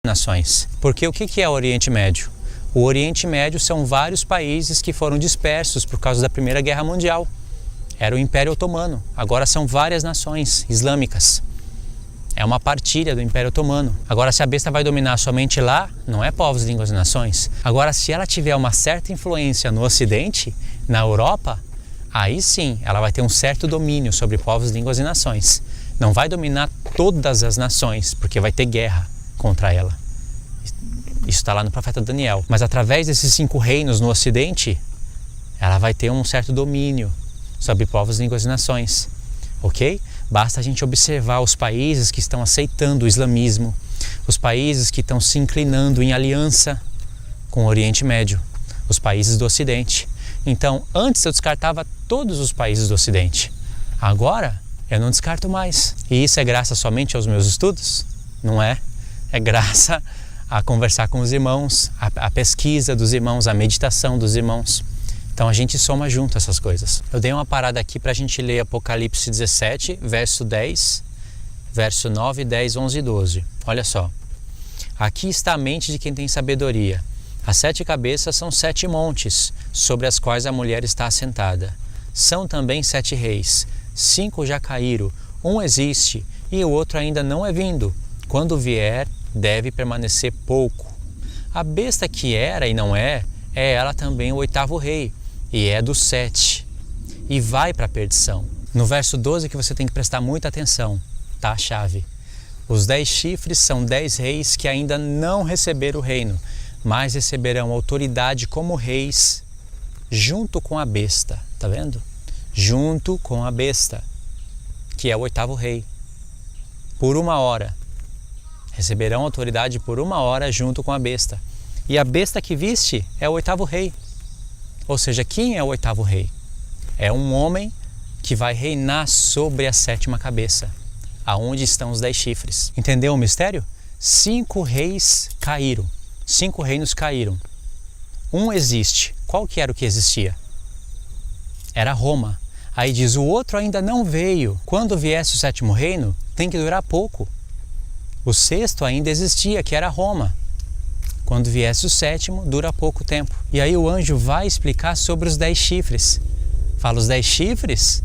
nações. Porque o que é o Oriente Médio? O Oriente Médio são vários países que foram dispersos por causa da Primeira Guerra Mundial. Era o Império Otomano, agora são várias nações islâmicas. É uma partilha do Império Otomano. Agora, se a besta vai dominar somente lá, não é povos, línguas e nações. Agora, se ela tiver uma certa influência no Ocidente, na Europa, aí sim, ela vai ter um certo domínio sobre povos, línguas e nações. Não vai dominar todas as nações, porque vai ter guerra contra ela. Isso está lá no profeta Daniel. Mas através desses 5 reinos no Ocidente, ela vai ter um certo domínio sobre povos, línguas e nações. Ok? Basta a gente observar os países que estão aceitando o islamismo, os países que estão se inclinando em aliança com o Oriente Médio, os países do Ocidente. Então, antes eu descartava todos os países do Ocidente. Agora, eu não descarto mais. E isso é graças somente aos meus estudos? Não é. É graças a conversar com os irmãos, a pesquisa dos irmãos, a meditação dos irmãos. Então a gente soma junto essas coisas. Eu dei uma parada aqui para a gente ler Apocalipse 17, verso 10, verso 9, 10, 11 e 12. Olha só. Aqui está a mente de quem tem sabedoria. As 7 cabeças são 7 montes, sobre as quais a mulher está assentada. São também 7 reis. 5 já caíram, 1 existe e o outro ainda não é vindo. Quando vier, deve permanecer pouco. A besta que era e não é ela também o 8º rei, e é dos 7, e vai para a perdição. No verso 12 que você tem que prestar muita atenção, tá a chave. Os 10 chifres são 10 reis que ainda não receberam o reino, mas receberão autoridade como reis junto com a besta, tá vendo? Junto com a besta, que é o 8º rei, por 1 hora. Receberão autoridade por 1 hora junto com a besta. E a besta que viste é o 8º rei. Ou seja, quem é o 8º rei? É um homem que vai reinar sobre a 7ª cabeça, aonde estão os 10 chifres. Entendeu o mistério? 5 reis caíram, 5 reinos caíram. 1 existe. Qual que era o que existia? Era Roma. Aí diz, o outro ainda não veio. Quando viesse o 7º reino, tem que durar pouco. O 6º ainda existia, que era Roma. Quando viesse o 7º, dura pouco tempo. E aí o anjo vai explicar sobre os 10 chifres. Fala, os 10 chifres?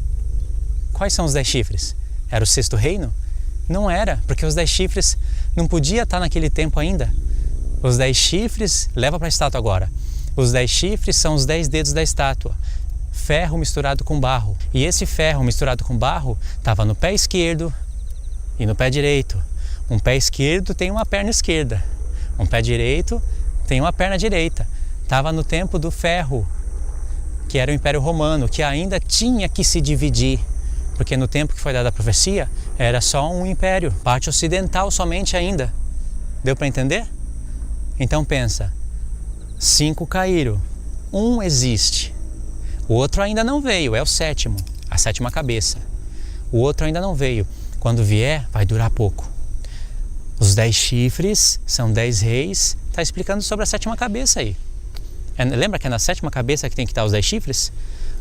Quais são os 10 chifres? Era o 6º reino? Não era, porque os 10 chifres não podia estar naquele tempo ainda. Os 10 chifres, leva para a estátua agora. Os 10 chifres são os 10 dedos da estátua. Ferro misturado com barro. E esse ferro misturado com barro estava no pé esquerdo e no pé direito. Um pé esquerdo tem uma perna esquerda. Um pé direito tem uma perna direita. Estava no tempo do ferro, que era o Império Romano, que ainda tinha que se dividir. Porque no tempo que foi dada a profecia, era só um império. Parte ocidental somente ainda. Deu para entender? Então pensa, 5 caíram. 1 existe. O outro ainda não veio, é o 7º, a 7ª cabeça. O outro ainda não veio. Quando vier, vai durar pouco. Os 10 chifres são 10 reis, está explicando sobre a 7ª cabeça aí. Lembra que é na 7ª cabeça que tem que estar os 10 chifres?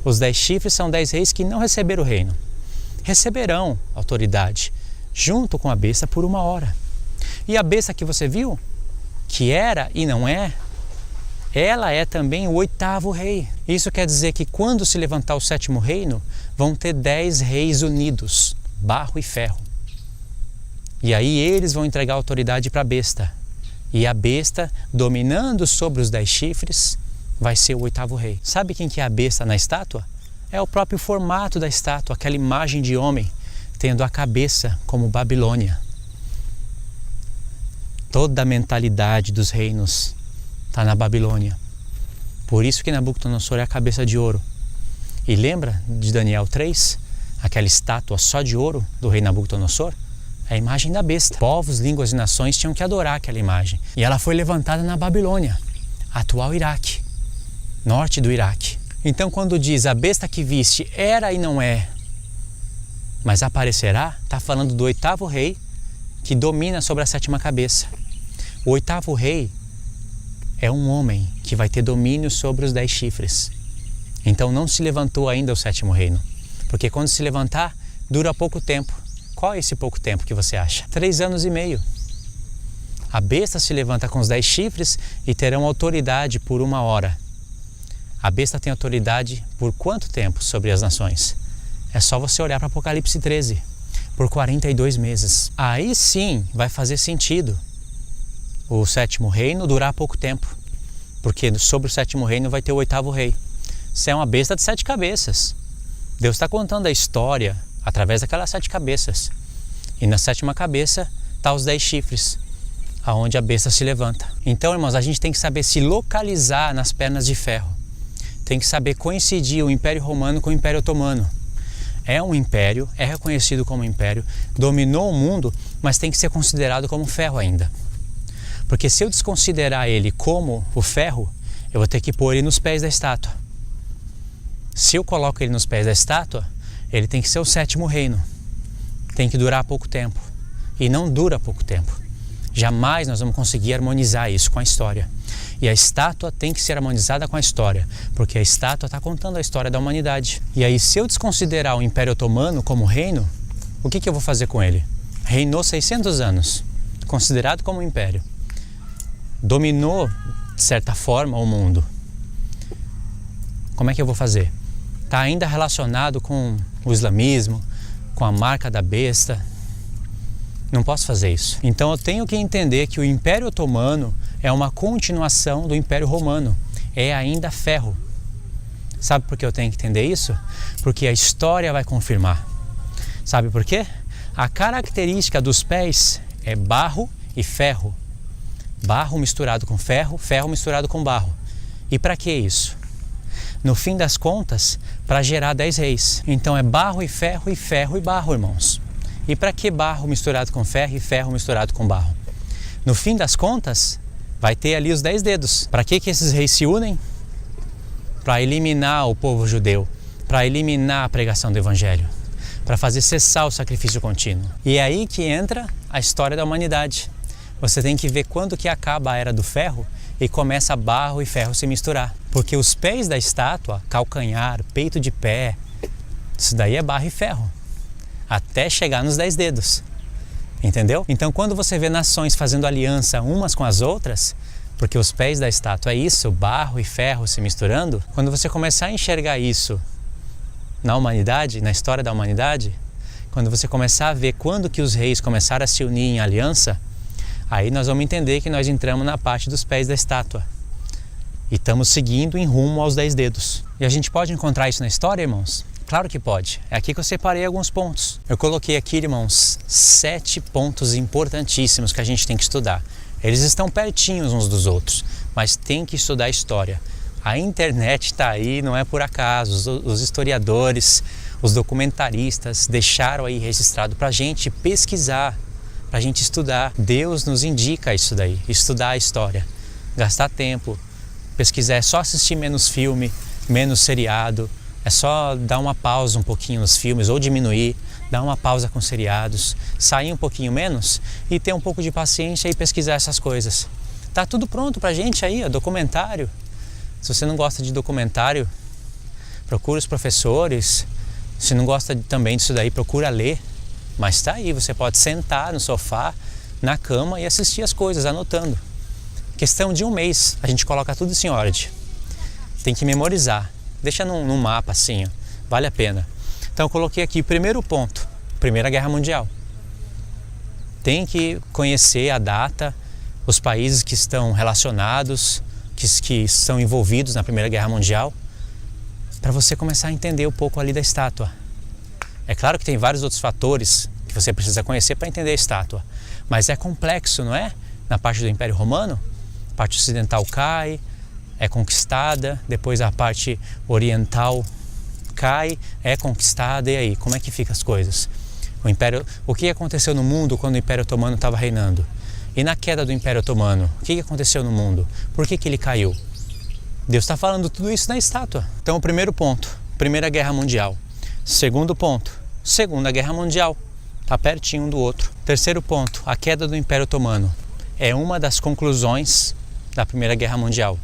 Os 10 chifres são 10 reis que não receberam o reino. Receberão autoridade junto com a besta por 1 hora. E a besta que você viu, que era e não é, ela é também o 8º rei. Isso quer dizer que quando se levantar o 7º reino, vão ter 10 reis unidos, barro e ferro. E aí eles vão entregar autoridade para a besta. E a besta, dominando sobre os 10 chifres, vai ser o 8º rei. Sabe quem que é a besta na estátua? É o próprio formato da estátua, aquela imagem de homem, tendo a cabeça como Babilônia. Toda a mentalidade dos reinos está na Babilônia. Por isso que Nabucodonosor é a cabeça de ouro. E lembra de Daniel 3? Aquela estátua só de ouro do rei Nabucodonosor? É a imagem da besta. Povos, línguas e nações tinham que adorar aquela imagem. E ela foi levantada na Babilônia, atual Iraque, norte do Iraque. Então quando diz a besta que viste era e não é, mas aparecerá, está falando do 8º rei que domina sobre a 7ª cabeça. O 8º rei é um homem que vai ter domínio sobre os 10 chifres. Então não se levantou ainda o 7º reino, porque quando se levantar, dura pouco tempo. Qual é esse pouco tempo que você acha? 3 anos e meio. A besta se levanta com os 10 chifres e terão autoridade por 1 hora. A besta tem autoridade por quanto tempo sobre as nações? É só você olhar para Apocalipse 13. Por 42 meses. Aí sim vai fazer sentido o 7º reino durar pouco tempo. Porque sobre o 7º reino vai ter o 8º rei. Isso é uma besta de 7 cabeças. Deus está contando a história através daquelas 7 cabeças. E na 7ª cabeça está os 10 chifres, aonde a besta se levanta. Então, irmãos, a gente tem que saber se localizar nas pernas de ferro. Tem que saber coincidir o Império Romano com o Império Otomano. É um império, é reconhecido como império, dominou o mundo, mas tem que ser considerado como ferro ainda. Porque se eu desconsiderar ele como o ferro, eu vou ter que pôr ele nos pés da estátua. Se eu coloco ele nos pés da estátua, ele tem que ser o 7º reino. Tem que durar pouco tempo. E não dura pouco tempo. Jamais nós vamos conseguir harmonizar isso com a história. E a estátua tem que ser harmonizada com a história, porque a estátua está contando a história da humanidade. E aí, se eu desconsiderar o Império Otomano como reino, o que eu vou fazer com ele? Reinou 600 anos, considerado como império. Dominou, de certa forma, o mundo. Como é que eu vou fazer? Está ainda relacionado com o islamismo, com a marca da besta. Não posso fazer isso. Então eu tenho que entender que o Império Otomano é uma continuação do Império Romano. É ainda ferro. Sabe por que eu tenho que entender isso? Porque a história vai confirmar. Sabe por quê? A característica dos pés é barro e ferro. Barro misturado com ferro, ferro misturado com barro. E para que isso? No fim das contas, para gerar 10 reis. Então é barro e ferro e barro, irmãos. E para que barro misturado com ferro e ferro misturado com barro? No fim das contas, vai ter ali os 10 dedos. Para que esses reis se unem? Para eliminar o povo judeu, para eliminar a pregação do evangelho, para fazer cessar o sacrifício contínuo. E é aí que entra a história da humanidade. Você tem que ver quando que acaba a era do ferro e começa barro e ferro se misturar. Porque os pés da estátua, calcanhar, peito de pé, isso daí é barro e ferro. Até chegar nos 10 dedos, entendeu? Então quando você vê nações fazendo aliança umas com as outras, porque os pés da estátua é isso, barro e ferro se misturando, quando você começar a enxergar isso na humanidade, na história da humanidade, quando você começar a ver quando que os reis começaram a se unir em aliança, aí nós vamos entender que nós entramos na parte dos pés da estátua e estamos seguindo em rumo aos 10 dedos. E a gente pode encontrar isso na história, irmãos? Claro que pode. É aqui que eu separei alguns pontos. Eu coloquei aqui, irmãos, 7 pontos importantíssimos que a gente tem que estudar. Eles estão pertinhos uns dos outros, mas tem que estudar a história. A internet está aí, não é por acaso. Os historiadores, os documentaristas deixaram aí registrado para a gente pesquisar, para a gente estudar. Deus nos indica isso daí, estudar a história, gastar tempo, pesquisar. É só assistir menos filme, menos seriado. É só dar uma pausa um pouquinho nos filmes ou diminuir, dar uma pausa com seriados, sair um pouquinho menos e ter um pouco de paciência e pesquisar essas coisas. Tá tudo pronto pra gente aí, ó, documentário. Se você não gosta de documentário, procura os professores. Se não gosta também disso daí, procura ler. Mas tá aí, você pode sentar no sofá, na cama e assistir as coisas, anotando. Questão de 1 mês, a gente coloca tudo isso em ordem. Tem que memorizar. Deixa num mapa assim, ó. Vale a pena. Então eu coloquei aqui o primeiro ponto, Primeira Guerra Mundial. Tem que conhecer a data, os países que estão relacionados, que estão envolvidos na Primeira Guerra Mundial, para você começar a entender um pouco ali da estátua. É claro que tem vários outros fatores que você precisa conhecer para entender a estátua, mas é complexo, não é? Na parte do Império Romano, a parte ocidental cai, é conquistada, depois a parte oriental cai, é conquistada, e aí, como é que ficam as coisas? O que aconteceu no mundo quando o Império Otomano estava reinando? E na queda do Império Otomano, o que aconteceu no mundo? Por que ele caiu? Deus está falando tudo isso na estátua. Então o primeiro ponto, Primeira Guerra Mundial. Segundo ponto, Segunda Guerra Mundial. Está pertinho um do outro. Terceiro ponto, a queda do Império Otomano. É uma das conclusões da Primeira Guerra Mundial.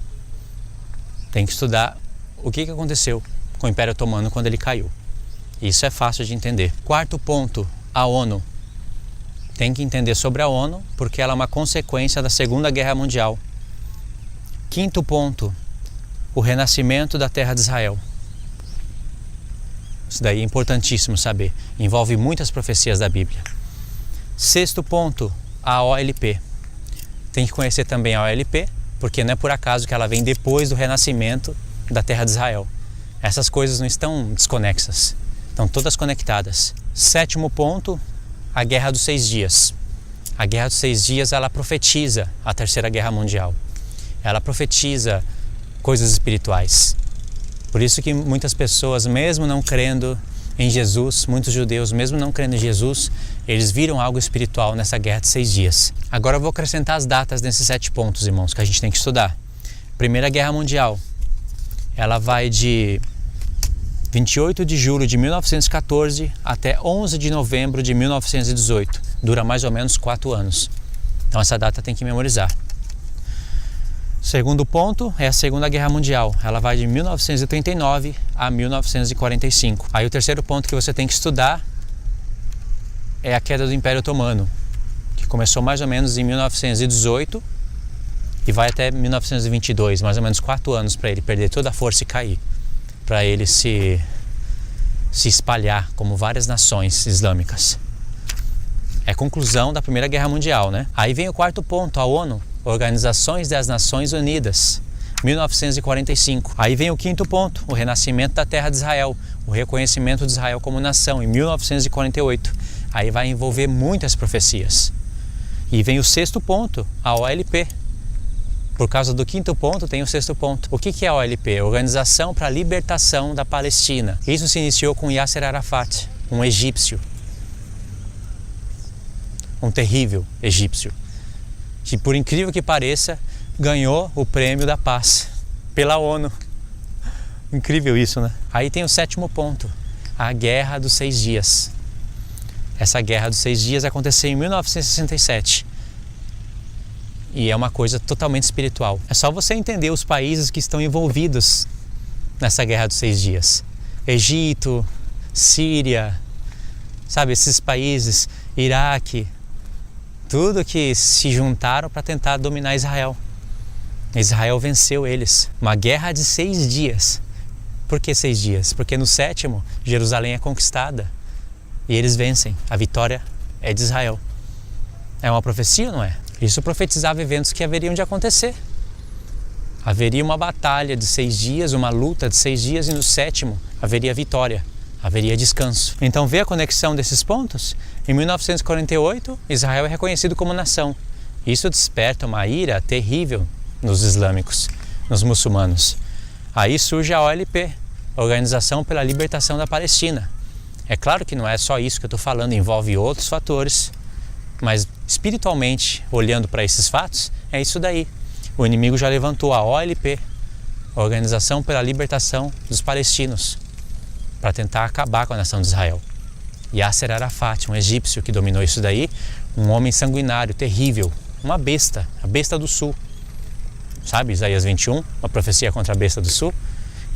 Tem que estudar o que aconteceu com o Império Otomano quando ele caiu. Isso é fácil de entender. Quarto ponto, a ONU. Tem que entender sobre a ONU, porque ela é uma consequência da Segunda Guerra Mundial. Quinto ponto, o renascimento da terra de Israel. Isso daí é importantíssimo saber. Envolve muitas profecias da Bíblia. Sexto ponto, a OLP. Tem que conhecer também a OLP, porque não é por acaso que ela vem depois do renascimento da terra de Israel. Essas coisas não estão desconexas, estão todas conectadas. Sétimo ponto, a Guerra dos 6 Dias. A Guerra dos 6 Dias, ela profetiza a Terceira Guerra Mundial. Ela profetiza coisas espirituais. Por isso que muitas pessoas, mesmo não crendo em Jesus, muitos judeus, mesmo não crendo em Jesus, eles viram algo espiritual nessa Guerra de 6 Dias. Agora eu vou acrescentar as datas nesses 7 pontos, irmãos, que a gente tem que estudar. Primeira Guerra Mundial, ela vai de 28 de julho de 1914 até 11 de novembro de 1918. Dura mais ou menos 4 anos. Então essa data tem que memorizar. Segundo ponto é a Segunda Guerra Mundial. Ela vai de 1939 a 1945. Aí o terceiro ponto que você tem que estudar é a queda do Império Otomano, que começou mais ou menos em 1918 e vai até 1922, mais ou menos 4 anos para ele perder toda a força e cair, para ele se espalhar como várias nações islâmicas. É a conclusão da Primeira Guerra Mundial, né? Aí vem o quarto ponto, a ONU, Organizações das Nações Unidas, 1945. Aí vem o quinto ponto, o renascimento da terra de Israel, o reconhecimento de Israel como nação, em 1948. Aí vai envolver muitas profecias. E vem o sexto ponto, a OLP. Por causa do quinto ponto, tem o sexto ponto. O que é a OLP? Organização para a Libertação da Palestina. Isso se iniciou com Yasser Arafat, um egípcio. Um terrível egípcio. Que, por incrível que pareça, ganhou o prêmio da paz pela ONU. Incrível isso, né? Aí tem o sétimo ponto, a Guerra dos 6 Dias. Essa Guerra dos 6 Dias aconteceu em 1967. E é uma coisa totalmente espiritual. É só você entender os países que estão envolvidos nessa Guerra dos 6 Dias. Egito, Síria, sabe, esses países, Iraque, tudo que se juntaram para tentar dominar Israel. Israel venceu eles. Uma guerra de 6 dias. Por que 6 dias? Porque no sétimo, Jerusalém é conquistada e eles vencem. A vitória é de Israel. É uma profecia, não é? Isso profetizava eventos que haveriam de acontecer. Haveria uma batalha de 6 dias, uma luta de 6 dias, e no sétimo haveria vitória, haveria descanso. Então vê a conexão desses pontos? Em 1948, Israel é reconhecido como nação. Isso desperta uma ira terrível nos islâmicos, nos muçulmanos. Aí surge a OLP, Organização pela Libertação da Palestina. É claro que não é só isso que eu estou falando, envolve outros fatores, mas espiritualmente, olhando para esses fatos, é isso daí. O inimigo já levantou a OLP, Organização pela Libertação dos Palestinos, para tentar acabar com a nação de Israel. Yasser Arafat, um egípcio que dominou isso daí, um homem sanguinário, terrível, uma besta, a besta do sul. Sabe, Isaías 21, uma profecia contra a besta do sul?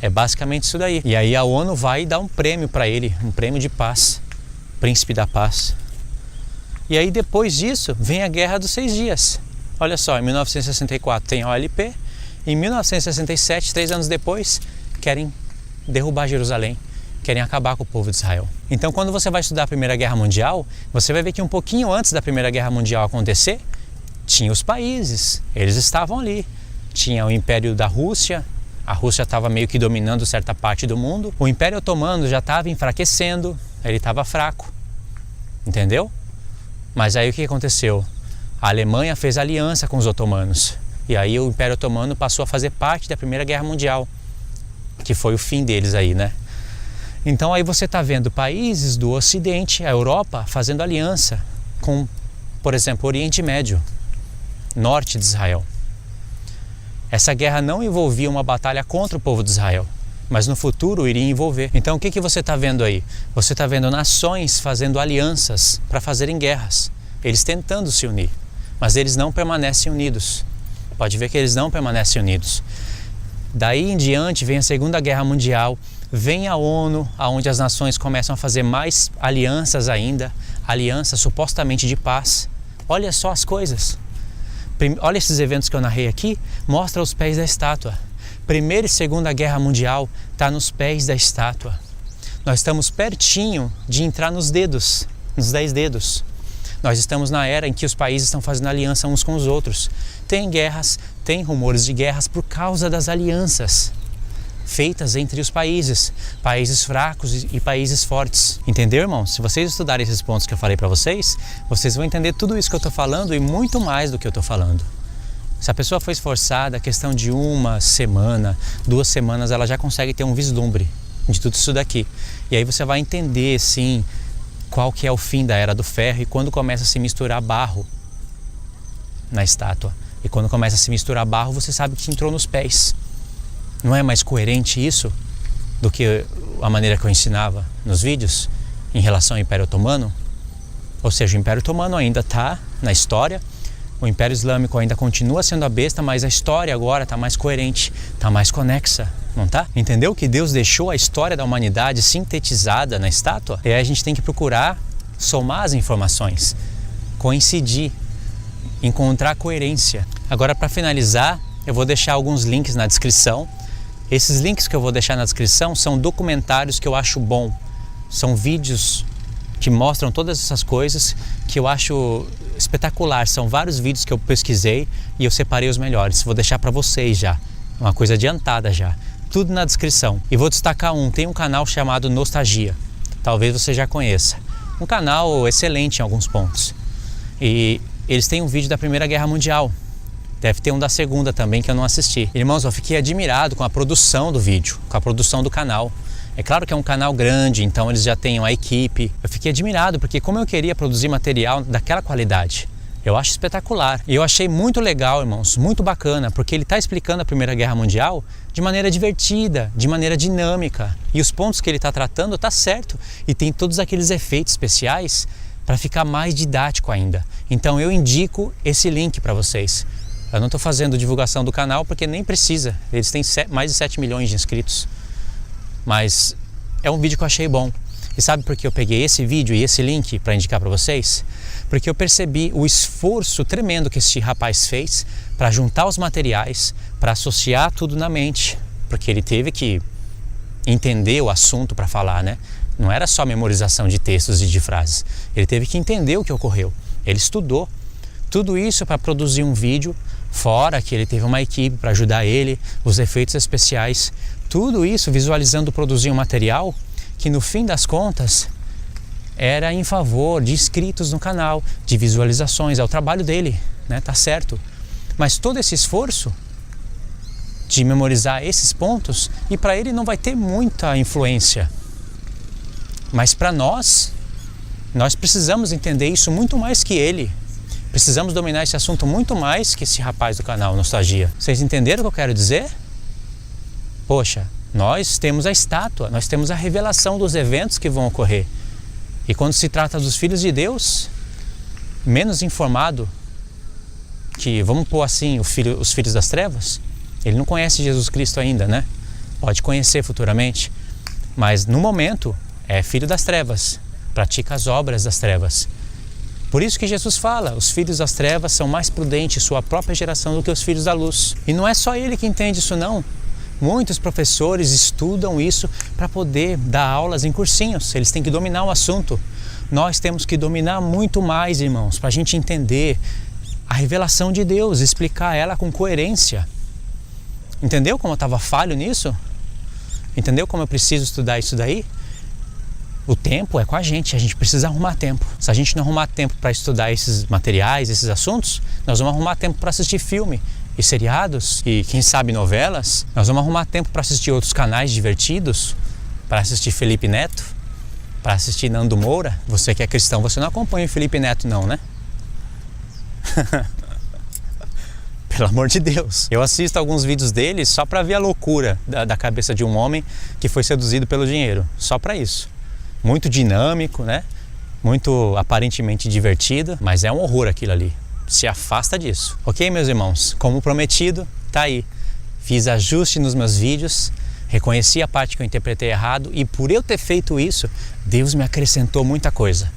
É basicamente isso daí. E aí a ONU vai dar um prêmio para ele, um prêmio de paz, príncipe da paz. E aí depois disso vem a Guerra dos 6 Dias. Olha só, em 1964 tem a OLP, em 1967, 3 anos depois, querem derrubar Jerusalém, querem acabar com o povo de Israel. Então quando você vai estudar a Primeira Guerra Mundial, você vai ver que um pouquinho antes da Primeira Guerra Mundial acontecer, tinha os países, eles estavam ali. Tinha o Império da Rússia, a Rússia estava meio que dominando certa parte do mundo. O Império Otomano já estava enfraquecendo, ele estava fraco, entendeu? Mas aí o que aconteceu? A Alemanha fez aliança com os otomanos. E aí o Império Otomano passou a fazer parte da Primeira Guerra Mundial, que foi o fim deles aí, né? Então aí você está vendo países do Ocidente, a Europa, fazendo aliança com, por exemplo, o Oriente Médio, norte de Israel. Essa guerra não envolvia uma batalha contra o povo de Israel, mas no futuro iria envolver. Então o que você está vendo aí? Você está vendo nações fazendo alianças para fazerem guerras. Eles tentando se unir, mas eles não permanecem unidos. Pode ver que eles não permanecem unidos. Daí em diante vem a Segunda Guerra Mundial, Vem a ONU, onde as nações começam a fazer mais alianças ainda, alianças supostamente de paz. Olha só as coisas. Olha esses eventos que eu narrei aqui, mostra os pés da estátua. Primeira e Segunda Guerra Mundial está nos pés da estátua. Nós estamos pertinho de entrar nos dedos, nos 10 dedos. Nós estamos na era em que os países estão fazendo aliança uns com os outros. Tem guerras, tem rumores de guerras por causa das alianças feitas entre os países fracos e países fortes. Entendeu, irmão? Se vocês estudarem esses pontos que eu falei para vocês, vocês vão entender tudo isso que eu estou falando e muito mais do que eu estou falando. Se a pessoa foi esforçada, a questão de 1 semana, 2 semanas, ela já consegue ter um vislumbre de tudo isso daqui. E aí você vai entender, sim, qual que é o fim da Era do Ferro e quando começa a se misturar barro na estátua. E quando começa a se misturar barro, você sabe que entrou nos pés. Não é mais coerente isso do que a maneira que eu ensinava nos vídeos em relação ao Império Otomano? Ou seja, o Império Otomano ainda está na história, o Império Islâmico ainda continua sendo a besta, mas a história agora está mais coerente, está mais conexa, não tá? Entendeu que Deus deixou a história da humanidade sintetizada na estátua? E aí a gente tem que procurar somar as informações, coincidir, encontrar coerência. Agora, para finalizar, eu vou deixar alguns links na descrição. Esses links que eu vou deixar na descrição são documentários que eu acho bom. São vídeos que mostram todas essas coisas que eu acho espetacular. São vários vídeos que eu pesquisei e eu separei os melhores. Vou deixar para vocês já, uma coisa adiantada já. Tudo na descrição. E vou destacar tem um canal chamado Nostalgia. Talvez você já conheça. Um canal excelente em alguns pontos. E eles têm um vídeo da Primeira Guerra Mundial. Deve ter um da Segunda também que eu não assisti. Irmãos, eu fiquei admirado com a produção do vídeo, com a produção do canal. É claro que é um canal grande, então eles já têm uma equipe. Eu fiquei admirado porque como eu queria produzir material daquela qualidade. Eu acho espetacular. E eu achei muito legal, irmãos, muito bacana, porque ele está explicando a Primeira Guerra Mundial de maneira divertida, de maneira dinâmica. E os pontos que ele está tratando tá certo. E tem todos aqueles efeitos especiais para ficar mais didático ainda. Então eu indico esse link para vocês. Eu não estou fazendo divulgação do canal porque nem precisa. Eles têm mais de 7 milhões de inscritos. Mas é um vídeo que eu achei bom. E sabe por que eu peguei esse vídeo e esse link para indicar para vocês? Porque eu percebi o esforço tremendo que esse rapaz fez para juntar os materiais, para associar tudo na mente. Porque ele teve que entender o assunto para falar, né? Não era só memorização de textos e de frases. Ele teve que entender o que ocorreu. Ele estudou. Tudo isso para produzir um vídeo, fora que ele teve uma equipe para ajudar ele, os efeitos especiais. Tudo isso visualizando produzir um material que no fim das contas era em favor de inscritos no canal, de visualizações, é o trabalho dele, né? Tá certo. Mas todo esse esforço de memorizar esses pontos, e para ele não vai ter muita influência. Mas para nós precisamos entender isso muito mais que ele. Precisamos dominar esse assunto muito mais que esse rapaz do canal Nostalgia. Vocês entenderam o que eu quero dizer? Poxa, nós temos a estátua, nós temos a revelação dos eventos que vão ocorrer. E quando se trata dos filhos de Deus, menos informado, que vamos pôr assim, os filhos das trevas, ele não conhece Jesus Cristo ainda, né? Pode conhecer futuramente, mas no momento é filho das trevas, pratica as obras das trevas. Por isso que Jesus fala, os filhos das trevas são mais prudentes em sua própria geração do que os filhos da luz. E não é só ele que entende isso não. Muitos professores estudam isso para poder dar aulas em cursinhos. Eles têm que dominar o assunto. Nós temos que dominar muito mais, irmãos, para a gente entender a revelação de Deus, explicar ela com coerência. Entendeu como eu estava falho nisso? Entendeu como eu preciso estudar isso daí? O tempo é com a gente precisa arrumar tempo. Se a gente não arrumar tempo para estudar esses materiais, esses assuntos, nós vamos arrumar tempo para assistir filme e seriados e quem sabe novelas. Nós vamos arrumar tempo para assistir outros canais divertidos, para assistir Felipe Neto, para assistir Nando Moura. Você que é cristão, você não acompanha o Felipe Neto não, né? Pelo amor de Deus. Eu assisto alguns vídeos dele só para ver a loucura da cabeça de um homem que foi seduzido pelo dinheiro. Só para isso. Muito dinâmico, né? Muito aparentemente divertido, mas é um horror aquilo ali. Se afasta disso. Ok, meus irmãos? Como prometido, tá aí. Fiz ajuste nos meus vídeos reconheci a parte que eu interpretei errado e por eu ter feito isso, Deus me acrescentou muita coisa,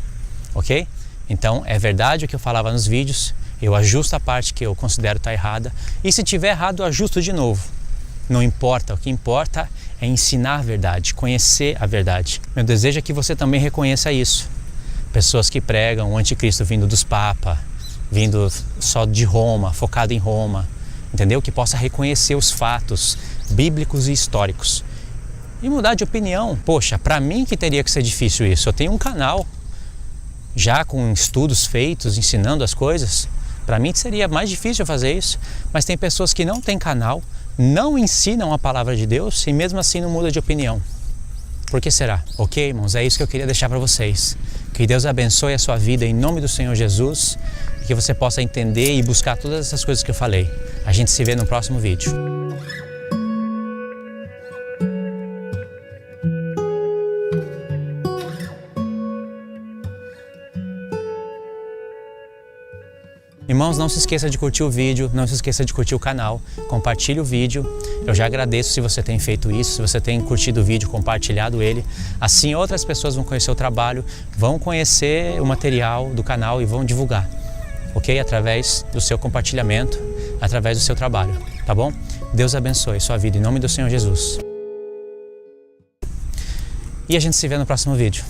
ok? Então é verdade o que eu falava nos vídeos, eu ajusto a parte que eu considero estar errada e se tiver errado eu ajusto de novo. Não importa, o que importa é ensinar a verdade, conhecer a verdade. Meu desejo é que você também reconheça isso. Pessoas que pregam o anticristo vindo dos papas, vindo só de Roma, focado em Roma, entendeu? Que possa reconhecer os fatos bíblicos e históricos e mudar de opinião. Poxa, para mim que teria que ser difícil isso. Eu tenho um canal já com estudos feitos, ensinando as coisas. Para mim seria mais difícil fazer isso, mas tem pessoas que não têm canal, não ensinam a palavra de Deus e mesmo assim não muda de opinião. Por que será? Ok, irmãos, é isso que eu queria deixar para vocês. Que Deus abençoe a sua vida em nome do Senhor Jesus e que você possa entender e buscar todas essas coisas que eu falei. A gente se vê no próximo vídeo. Irmãos, não se esqueça de curtir o vídeo, não se esqueça de curtir o canal, compartilhe o vídeo. Eu já agradeço se você tem feito isso, se você tem curtido o vídeo, compartilhado ele. Assim outras pessoas vão conhecer o trabalho, vão conhecer o material do canal e vão divulgar, ok? Através do seu compartilhamento, através do seu trabalho, tá bom? Deus abençoe sua vida em nome do Senhor Jesus. E a gente se vê no próximo vídeo.